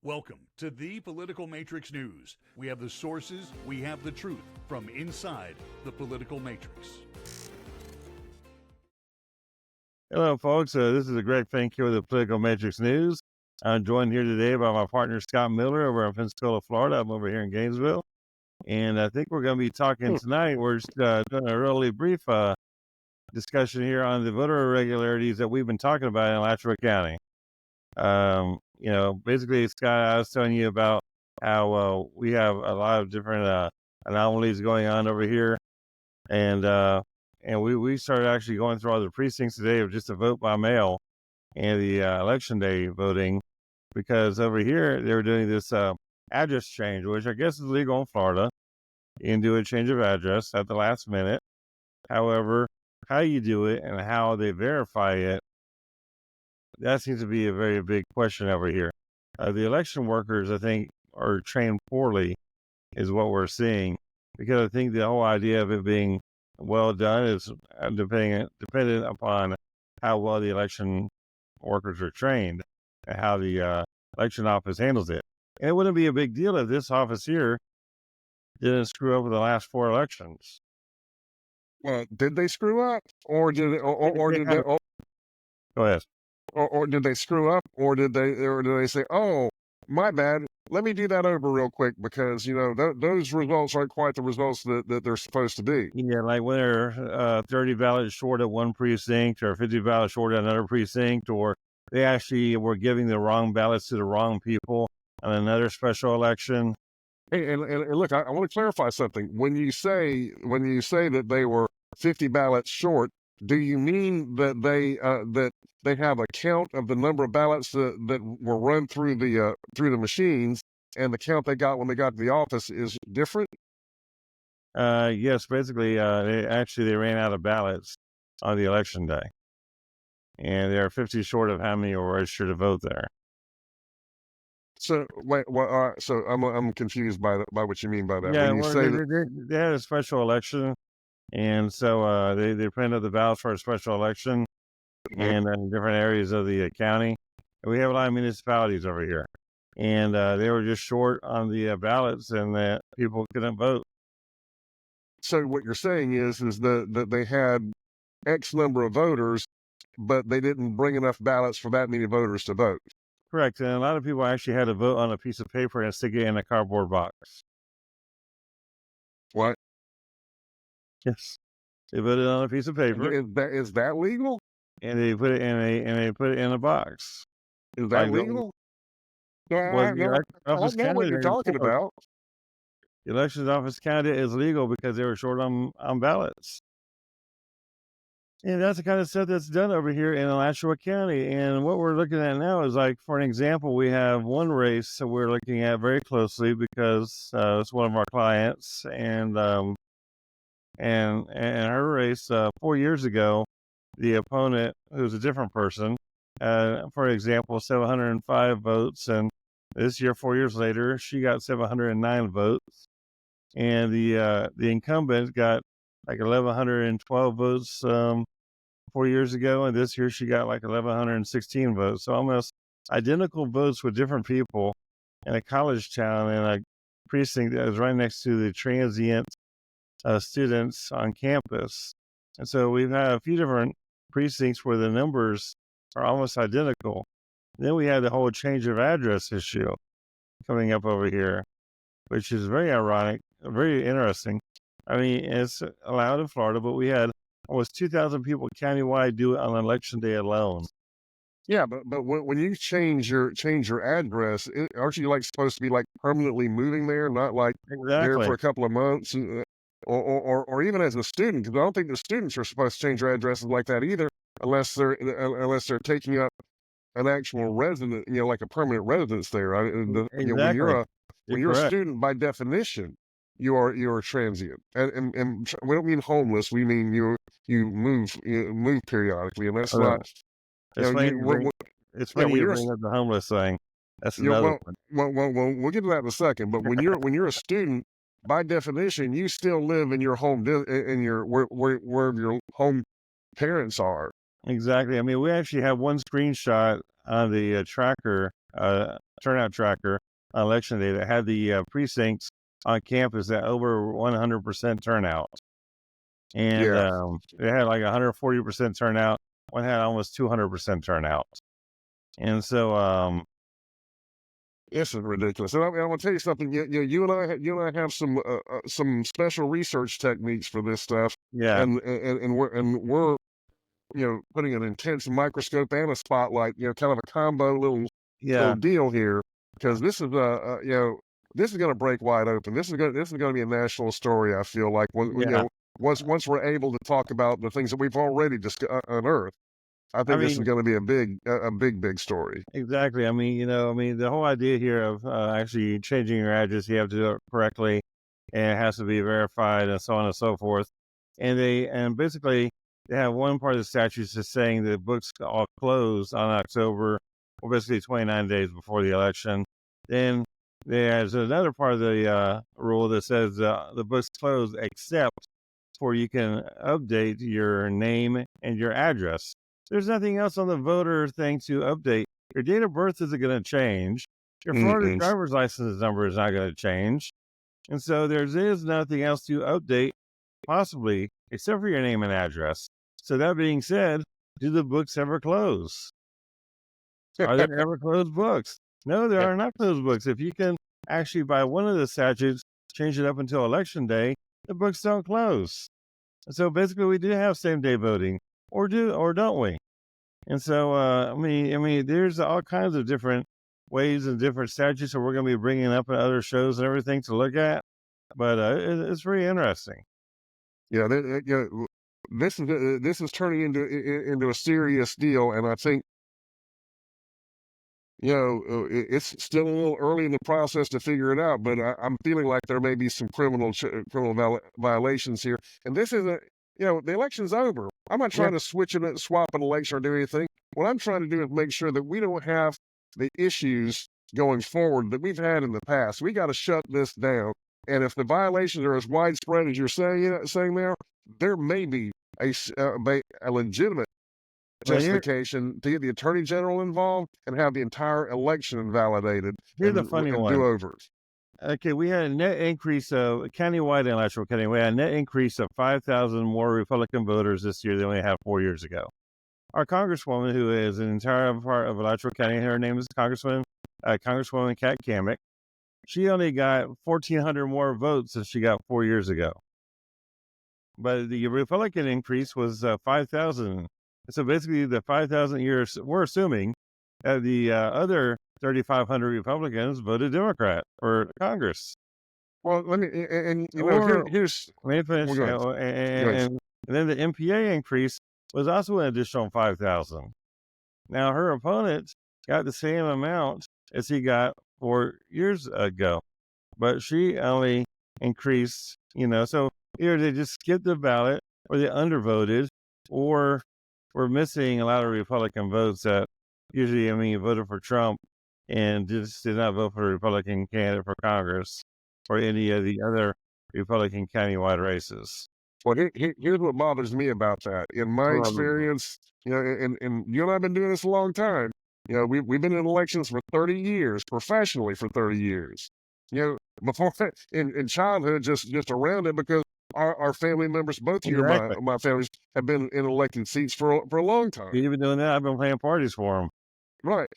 Welcome to the Political Matrix News. We have the sources, we have the truth from inside the political matrix. Hello, folks. This is Greg Fink here with the Political Matrix News. I'm joined here today by my partner, Scott Miller, over in Pensacola, Florida. I'm over here in Gainesville. And I think we're going to be talking tonight. We're just doing a really brief discussion here on the voter irregularities that we've been talking about in Alachua County. Basically, Scott, I was telling you about how we have a lot of different anomalies going on over here. And we started actually going through all the precincts today of just a vote by mail and the election day voting, because over here they were doing this address change, which I guess is legal in Florida. You can do a change of address at the last minute. However, how you do it and how they verify it, that seems to be a very big question over here. The election workers, I think, are trained poorly, is what we're seeing, because I think the whole idea of it being well done is dependent upon how well the election workers are trained and how the election office handles it. And it wouldn't be a big deal if this office here didn't screw up with the last 4 elections. Well, did they screw up, or did they, Go ahead. or did they screw up, or did they say, "Oh, my bad, let me do that over real quick," because those results aren't quite the results that they're supposed to be. Yeah, like when they're 30 ballots short at one precinct or 50 ballots short at another precinct, or they actually were giving the wrong ballots to the wrong people on another special election. Hey, and look, I want to clarify something. When you say that they were 50 ballots short, do you mean that they have a count of the number of ballots that were run through the machines, and the count they got when they got to the office is different? Yes, basically, they ran out of ballots on the election day, and they are 50 short of how many were registered to vote there. So wait, so I'm confused by what you mean by that. Yeah, when you well, say they had a special election, and so they printed the ballots for a special election in different areas of the county. And we have a lot of municipalities over here, and they were just short on the ballots, and that people couldn't vote. So what you're saying is that they had X number of voters, but they didn't bring enough ballots for that many voters to vote. Correct, and a lot of people actually had to vote on a piece of paper and stick it in a cardboard box. What? Yes, they voted on a piece of paper. Is that legal? And they put it in a box. Is that legal? I know what you're talking about. The elections office counted as legal because they were short on ballots. And that's the kind of stuff that's done over here in Alachua County. And what we're looking at now is, like, for an example, we have one race that we're looking at very closely because it's one of our clients, and her race 4 years ago, the opponent, who's a different person, for example, 705 votes, and this year, 4 years later, she got 709 votes, and the incumbent got like 1,112 votes 4 years ago, and this year she got like 1,116 votes. So almost identical votes with different people in a college town in a precinct that is right next to the transient students on campus. And so we've had a few different precincts where the numbers are almost identical. And then we had the whole change of address issue coming up over here, which is very ironic, very interesting. I mean, it's allowed in Florida, but we had almost 2,000 people countywide do it on election day alone. Yeah, but when you change your address, aren't you supposed to be permanently moving there, not there for a couple of months, or even as a student? Because I don't think the students are supposed to change their addresses like that either, unless they're taking up an actual resident, like a permanent residence there. Exactly. When you're a student, by definition, you're transient, and we don't mean homeless. We mean you move periodically, and that's not. It's funny you bring up the homeless thing. That's another one. We'll get to that in a second. But when you're a student, by definition, you still live in your home, where your home parents are. Exactly. I mean, we actually have one screenshot on the tracker turnout tracker on election day that had the precincts on campus at over 100% turnout. And it had like 140% turnout. One had almost 200% turnout. And so, this is ridiculous. And I'm going to tell you something. You and I have some special research techniques for this stuff. yeah, And we're putting an intense microscope and a spotlight. Kind of a combo little deal here, because this is this is going to break wide open. This is going to be a national story. I feel like once we're able to talk about the things that we've already unearthed. I think this is going to be a big story. Exactly. I mean, the whole idea here of actually changing your address, you have to do it correctly, and it has to be verified, and so on and so forth. And basically they have one part of the statute that's saying that books all close on October, or basically 29 days before the election. Then there's another part of the rule that says the books close except for you can update your name and your address. There's nothing else on the voter thing to update. Your date of birth isn't going to change. Your Florida driver's license number is not going to change. And so there is nothing else to update, possibly, except for your name and address. So that being said, do the books ever close? Are there ever closed books? No, there are not closed books. If you can actually, by one of the statutes, change it up until election day, the books don't close. So basically, we do have same-day voting. Or don't we? And so, I mean, there's all kinds of different ways and different statutes that we're going to be bringing up in other shows and everything to look at. But it's very interesting. Yeah, this is turning into a serious deal, and I think it's still a little early in the process to figure it out. But I'm feeling like there may be some criminal violations here, and this isn't. The election's over. I'm not trying to swap an election or do anything. What I'm trying to do is make sure that we don't have the issues going forward that we've had in the past. We got to shut this down. And if the violations are as widespread as you're saying there may be a legitimate justification to get the Attorney General involved and have the entire election invalidated. Here's the funny one. Do-overs. Okay, we had a net increase of countywide in Alachua County. We had a net increase of 5,000 more Republican voters this year than we had 4 years ago. Our Congresswoman, who is an entire part of Alachua County, her name is Congresswoman Kat Kamek. She only got 1,400 more votes than she got 4 years ago. But the Republican increase was 5,000. So basically, the 5,000 years, we're assuming that the other 3,500 Republicans voted Democrat for Congress. Well, let me, here's. Let me finish. And then the MPA increase was also an additional 5,000. Now, her opponent got the same amount as he got 4 years ago, but she only increased, so either they just skipped the ballot or they undervoted, or we're missing a lot of Republican votes that usually, voted for Trump and just did not vote for a Republican candidate for Congress or any of the other Republican countywide races. Well, here's what bothers me about that. In my experience, and you and I have been doing this a long time. We've been in elections for 30 years, professionally for 30 years. Before in childhood, just around it, because our family members, both of my families, have been in elected seats for a long time. You've been doing that. I've been playing parties for them. Right,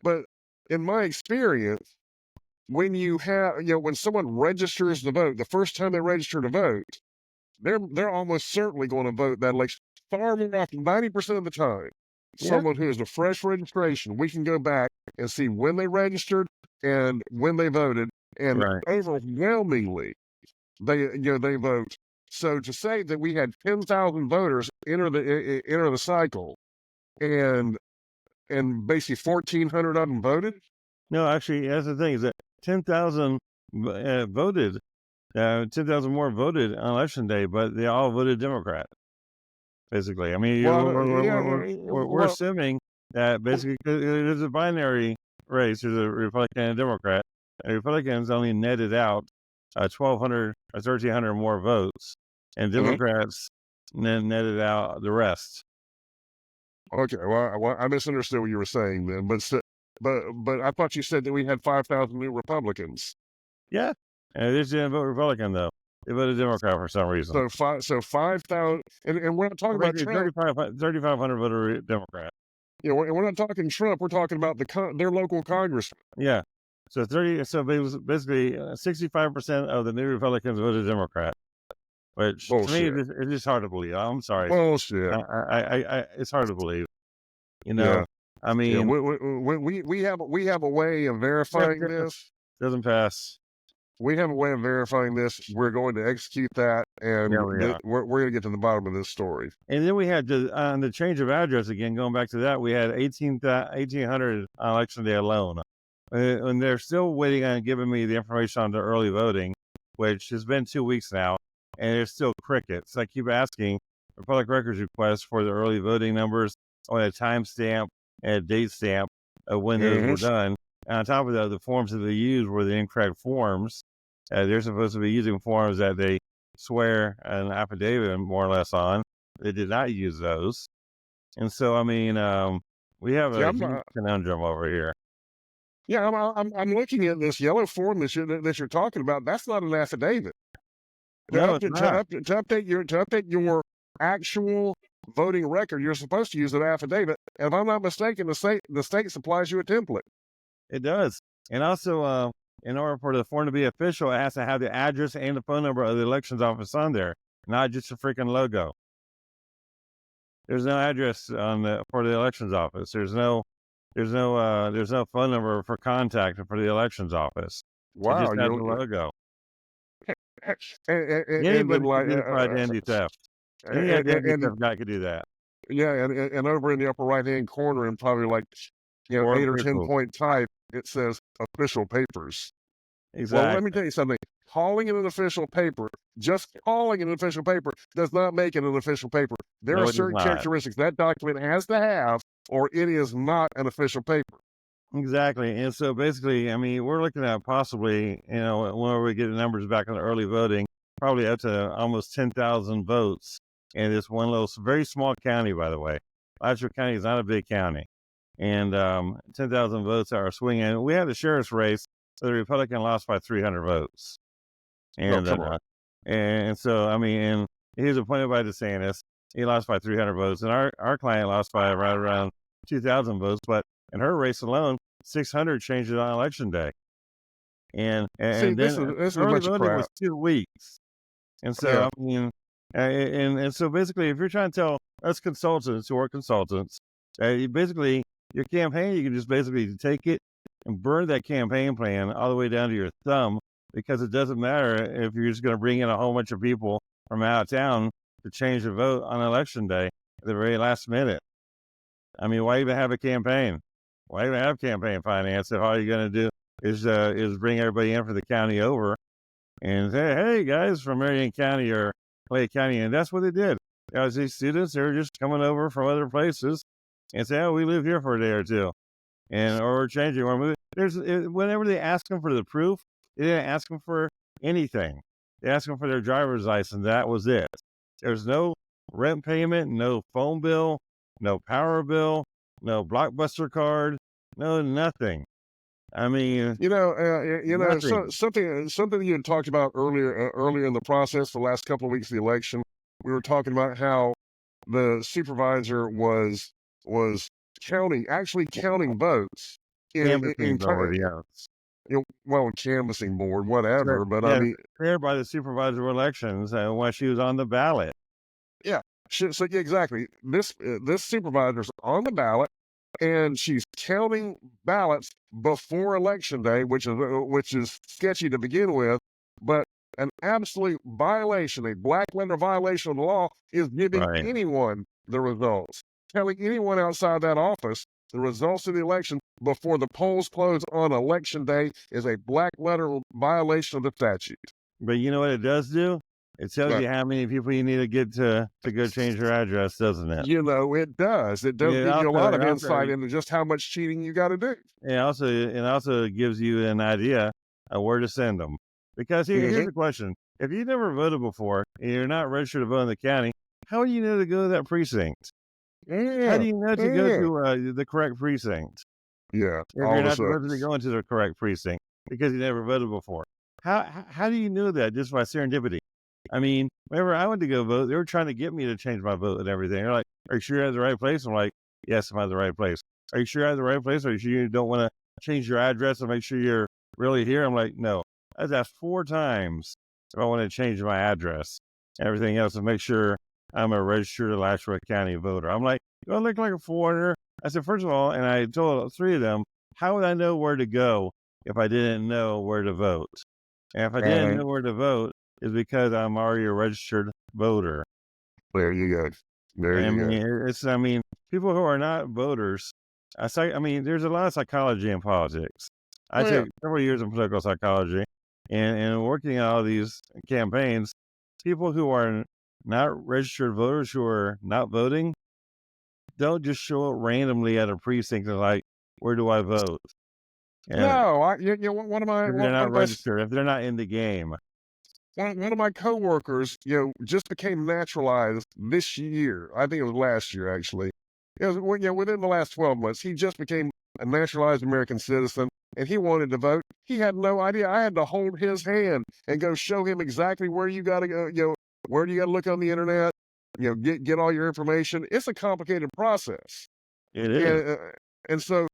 but in my experience, when you have, when someone registers to vote, the first time they register to vote, they're almost certainly going to vote that election. Far more often, 90% of the time, someone who has a fresh registration, we can go back and see when they registered and when they voted, and overwhelmingly, they vote. So to say that we had 10,000 voters enter the cycle, and basically 1,400 of them voted. No, actually, that's the thing, is that 10,000 voted. 10,000 more voted on election day, but they all voted Democrat. Basically, we're assuming that basically there's a binary race. There's a Republican and a Democrat. And Republicans only netted out 1,200 or 1,300 more votes, and Democrats netted out the rest. Okay, well, I misunderstood what you were saying then, but but I thought you said that we had 5,000 new Republicans. Yeah, and they just didn't vote Republican though. They voted Democrat for some reason. So 5,000, and we're not talking about Trump. 3,500 voted Democrat. Yeah, we're not talking Trump. We're talking about their local congressman. Yeah, so basically 65% of the new Republicans voted Democrat, which Bullshit. to me it's just hard to believe. I'm sorry. Bullshit. It's hard to believe. You know, Yeah. I mean, we have a way of verifying this. Doesn't pass. We have a way of verifying this. We're going to execute that, and we're going to get to the bottom of this story. And then we had on the change of address again. Going back to that, we had 1,800 on election day alone, and they're still waiting on giving me the information on the early voting, which has been 2 weeks now, and there's still crickets. I keep asking for public records requests for the early voting numbers on a timestamp and a date stamp of when those were done. And on top of that, the forms that they used were the incorrect forms. They're supposed to be using forms that they swear an affidavit more or less on. They did not use those. And so, I mean, we have a huge conundrum over here. Yeah, I'm looking at this yellow form that you're talking about. That's not an affidavit. No, to update your actual voting record, you're supposed to use an affidavit. And if I'm not mistaken, the state supplies you a template. It does. And also, in order for the form to be official, it has to have the address and the phone number of the elections office on there, not just a freaking logo. There's no address for the elections office. There's no phone number for contact for the elections office. Wow, it just has the logo. Anybody can do identity theft. Any identity theft guy could do that. Yeah, and over in the upper right-hand corner, and probably like 8 or 10 point type, it says official papers. Exactly. Well, let me tell you something. Calling it an official paper, just calling it an official paper, does not make it an official paper. There are certain characteristics that document has to have, or it is not an official paper. Exactly. And so basically, I mean, we're looking at possibly, whenever we get the numbers back on the early voting, probably up to almost 10,000 votes in this one little, very small county, by the way. Alachua County is not a big county. And 10,000 votes are swinging. We had the sheriff's race, so the Republican lost by 300 votes. And and so, I mean, and he was appointed by DeSantis. He lost by 300 votes. And our client lost by right around 2,000 votes. But in her race alone, 600 changed it on election day. And then this is a bunch of crap. Was 2 weeks. And so, I mean, and so basically, if you're trying to tell us consultants who are consultants, basically, your campaign, you can just basically take it and burn that campaign plan all the way down to your thumb, because it doesn't matter if you're just going to bring in a whole bunch of people from out of town to change the vote on election day at the very last minute. I mean, why even have a campaign? Why even have campaign finance if all you're going to do is bring everybody in for the county over and say, hey, guys from Marion County or Clay County? And that's what they did. As these students, they were just coming over from other places and say, oh, we live here for a day or two, or we're changing, or moving. Whenever they ask them for the proof, they didn't ask them for anything. They asked them for their driver's license. That was it. There's no rent payment, no phone bill, no power bill, no Blockbuster card, no nothing. I mean, something you had talked about earlier in the process, the last couple of weeks of the election. We were talking about how the supervisor was counting votes canvassing board, whatever. But I mean, prepared by the supervisor of elections when she was on the ballot. Yeah, so exactly. This supervisor's on the ballot, and she's counting ballots before election day, which is sketchy to begin with, but an absolute violation, a black letter violation of the law, is giving anyone the results. Telling anyone outside that office the results of the election before the polls close on election day is a black letter violation of the statute. But you know what it does do? It tells you how many people you need to get to go change your address, doesn't it? It does. It does give you a lot of insight into just how much cheating you got to do. It also gives you an idea of where to send them. Because here's the question. If you've never voted before and you're not registered to vote in the county, how do you know to go to that precinct? How do you know to go to the correct precinct? Yeah, if all you're of a not sudden. supposed to be going to the correct precinct because you never voted before. How do you know that just by serendipity? I mean, whenever I went to go vote, they were trying to get me to change my vote and everything. They're like, "Are you sure you're at the right place?" I'm like, "Yes, I'm at the right place." "Are you sure you're at the right place? Are you sure you don't want to change your address and make sure you're really here?" I'm like, "No." I was asked 4 times if I want to change my address and everything else and make sure I'm a registered Alachua County voter. I'm like, "Do I look like a foreigner?" I said, first of all, and I told 3 of them, how would I know where to go if I didn't know where to vote? And if I didn't know where to vote, is because I'm already a registered voter. There you go. There I you go. mean, I mean, people who are not voters, I mean, there's a lot of psychology in politics. I Oh, yeah. took several years in political psychology, and working on all these campaigns, people who are not registered voters who are not voting don't just show up randomly at a precinct and like, where do I vote? And No, one of my if they're one not of my registered, if they're not in the game, one of my coworkers, just became naturalized this year. I think it was last year, actually. It was within the last 12 months. He just became a naturalized American citizen, and he wanted to vote. He had no idea. I had to hold his hand and go show him exactly where you got to go. Where do you got to look on the internet? Get all your information. It's a complicated process, it is. and so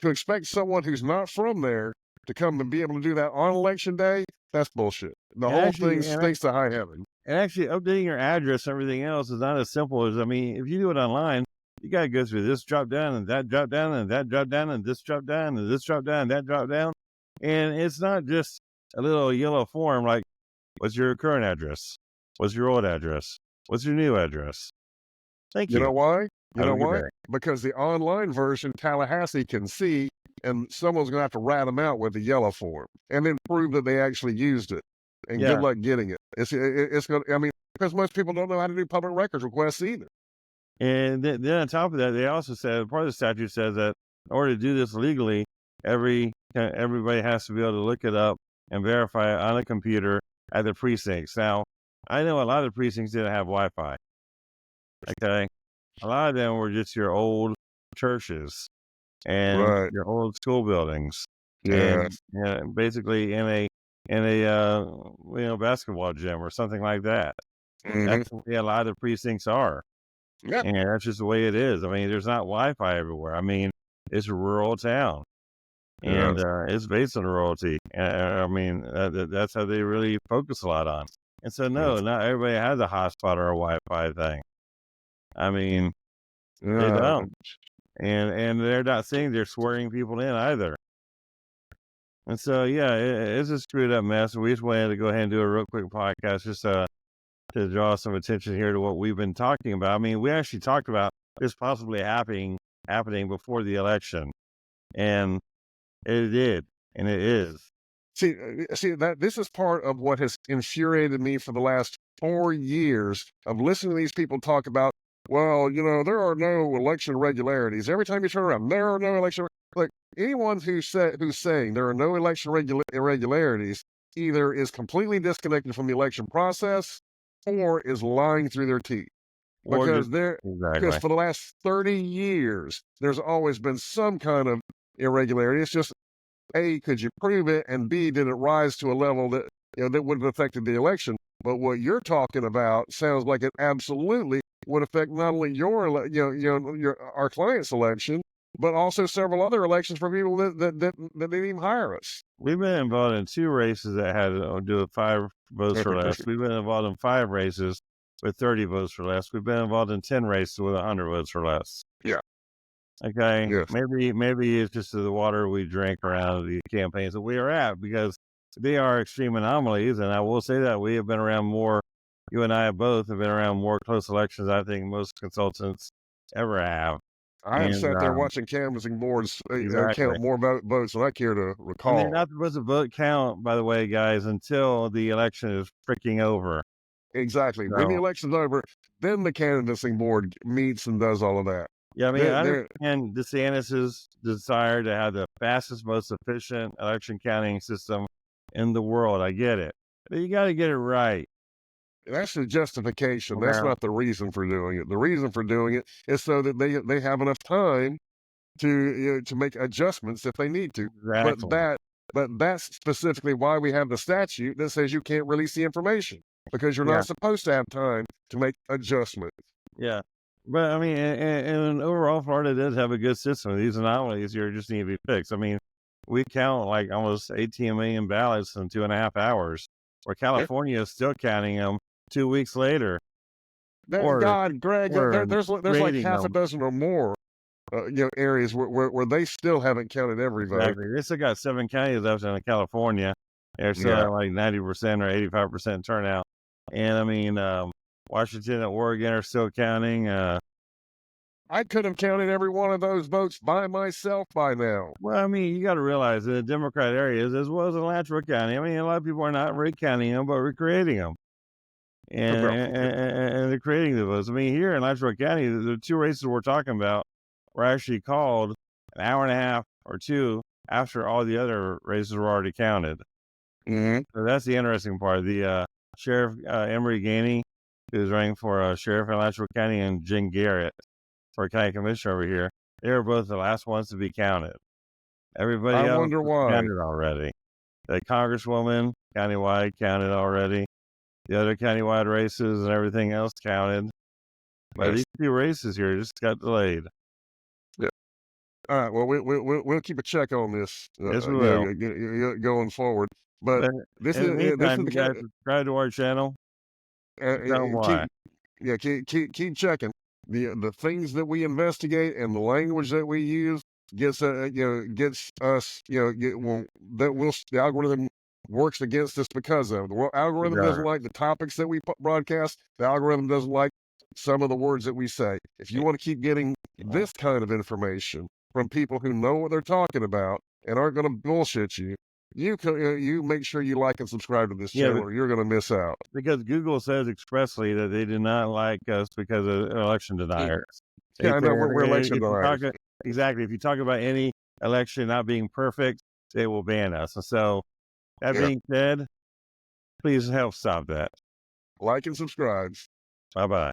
to expect someone who's not from there to come and be able to do that on election day, that's bullshit. The And whole actually, thing stinks to high heaven. and actually, updating your address and everything else is not as simple as, I mean, if you do it online, you got to go through this drop down and that drop down and that drop down and this drop down and this drop down and that drop down. And it's not just a little yellow form like, what's your current address? What's your old address? What's your new address? Thank you. You know why? You Have know a good why? day. Because the online version, Tallahassee can see, and someone's going to have to rat them out with the yellow form and then prove that they actually used it. And good Yeah. luck getting it. It's going to, I mean, because most people don't know how to do public records requests either. And then on top of that, they also said part of the statute says that in order to do this legally, everybody has to be able to look it up and verify it on a computer at the precincts. Now, I know a lot of precincts didn't have Wi-Fi. Okay, a lot of them were just your old churches and Right. your old school buildings, Yeah. and basically in a basketball gym or something like that. Mhm. That's the way a lot of precincts are. Yep. And that's just the way it is. I mean, there's not Wi-Fi everywhere. I mean, it's a rural town, and it's based on rurality. I mean, that's how they really focus a lot on. And so, no, not everybody has a hotspot or a Wi-Fi thing. I mean, they Yeah. don't, and they're not saying they're swearing people in either. And so, yeah, it's a screwed up mess. We just wanted to go ahead and do a real quick podcast just to draw some attention here to what we've been talking about. I mean, we actually talked about this possibly happening before the election, and it did, and it is. See that this is part of what has infuriated me for the last 4 years of listening to these people talk about, well, there are no election irregularities. Every time you turn around, there are no election. Like anyone who's saying there are no election irregularities either is completely disconnected from the election process or is lying through their teeth. Because because for the last 30 years, there's always been some kind of irregularity. It's just A, could you prove it? And B, did it rise to a level that that would have affected the election? But what you're talking about sounds like it absolutely would affect not only our client's election, but also several other elections for people that didn't even hire us. We've been involved in 2 races that had to do with 5 votes or less. We've been involved in 5 races with 30 votes or less. We've been involved in 10 races with 100 votes or less. Yeah. Okay. Yes. Maybe it's just the water we drink around the campaigns that we are at, because they are extreme anomalies. And I will say that we have been around more. You and I both have been around more close elections, I think, most consultants ever have. I have sat there watching canvassing boards count more votes than I care to recall. And they're not supposed to vote count, by the way, guys, until the election is freaking over. Exactly. When the election's over, then the canvassing board meets and does all of that. Yeah, I mean, I understand DeSantis' desire to have the fastest, most efficient election counting system in the world. I get it. But you got to get it right. That's the justification. That's not the reason for doing it. The reason for doing it is so that they have enough time to make adjustments if they need to. Exactly. But that's specifically why we have the statute that says you can't release the information, because you're Yeah. not supposed to have time to make adjustments. Yeah. But I mean, and overall, Florida does have a good system. These anomalies here just need to be fixed. I mean, we count like almost 18 million ballots in 2.5 hours, where California is still counting them 2 weeks later. God, Greg, there's like half a them. dozen or more, areas where they still haven't counted every vote. Exactly. They still got 7 counties left in California. They're still at like 90% or 85% turnout. And I mean, Washington and Oregon are still counting. I could have counted every one of those votes by myself by now. Well, I mean, you got to realize that the Democrat areas, as well as in Alachua County, I mean, a lot of people are not recounting them, but recreating them. And they're creating the votes. I mean, here in Alachua County, the 2 races we're talking about were actually called an hour and a half or 2 after all the other races were already counted. Mm-hmm. So that's the interesting part. The Sheriff Emery Gainey, who's running for sheriff in Alachua County, and Jen Garrett for county commissioner over here, they were both the last ones to be counted. Everybody else wonder why. counted already. The congresswoman countywide counted already. The other countywide races and everything else counted. But these 2 races here just got delayed. Yeah. All right. Well, we'll keep a check on this going forward. But this is the guys subscribe to our channel. Keep checking. The things that we investigate and the language that we use gets us, the algorithm works against us because of. The algorithm doesn't like the topics that we broadcast. The algorithm doesn't like some of the words that we say. If you want to keep getting this kind of information from people who know what they're talking about and aren't going to bullshit you, you make sure you like and subscribe to this channel, or you're going to miss out. Because Google says expressly that they do not like us because of election deniers. Yeah, I know we're election deniers. Exactly. If you talk about any election not being perfect, they will ban us. And so, that being said, please help stop that. Like and subscribe. Bye-bye.